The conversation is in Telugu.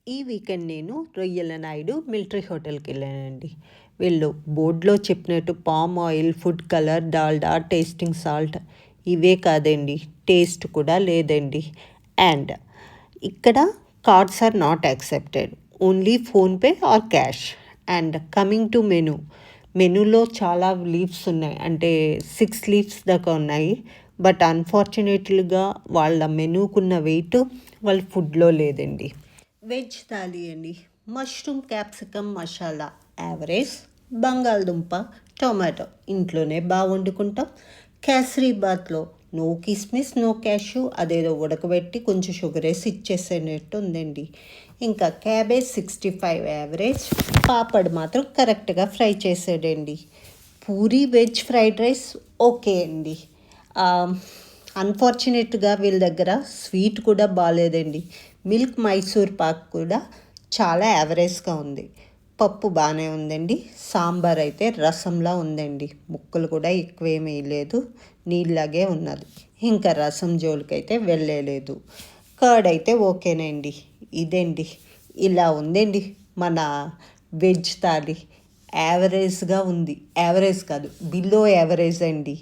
ఈ వీకెండ్ నేను రొయ్యల నాయుడు మిలిటరీ హోటల్కి వెళ్ళానండి. వీళ్ళు బోర్డులో చెప్పినట్టు palm oil, food colour, Dalda, tasting salt ఇవే కాదండి, టేస్ట్ కూడా లేదండి. అండ్ ఇక్కడ cards are not accepted, only PhonePe or cash. And coming to మెనూలో చాలా లీవ్స్ ఉన్నాయి, అంటే 6 లీవ్స్ దాకా ఉన్నాయి. బట్ అన్ఫార్చునేట్లీగా వాళ్ళ మెనూకున్న వెయిట్ వాళ్ళ ఫుడ్లో లేదండి. వెజ్ థాలీ అండి. మష్రూమ్ క్యాప్సికమ్ మసాలా యావరేజ్, బంగాళదుంప టొమాటో ఇంట్లోనే బాగా వండుకుంటాం. కేసరీ బాత్లో నో కిస్మిస్ నో క్యాష్యూ, అదేదో ఉడకబెట్టి కొంచెం షుగర్ వేసి ఇచ్చేసేటట్టు ఉందండి. ఇంకా క్యాబేజ్ 65 యావరేజ్, పాపడ్ మాత్రం కరెక్ట్గా ఫ్రై చేసాడండి. Puri veg fried rice okay అండి. అన్ఫార్చునేట్గా వీళ్ళ దగ్గర స్వీట్ కూడా బాగాలేదండి. మిల్క్ మైసూర్ పాక్ కూడా చాలా యావరేజ్గా ఉంది. పప్పు బాగానే ఉందండి. సాంబార్ అయితే రసంలా ఉందండి, ముక్కలు కూడా ఎక్కువేమీ లేదు, నీళ్ళలాగే ఉన్నది. ఇంకా రసం జోలికైతే వెళ్ళలేదు. కర్డ్ అయితే ఓకేనండి. ఇదండి, ఇలా ఉందండి మన వెజ్ థాలీ. యావరేజ్గా ఉంది, యావరేజ్ కాదు బిలో యావరేజ్ అండి.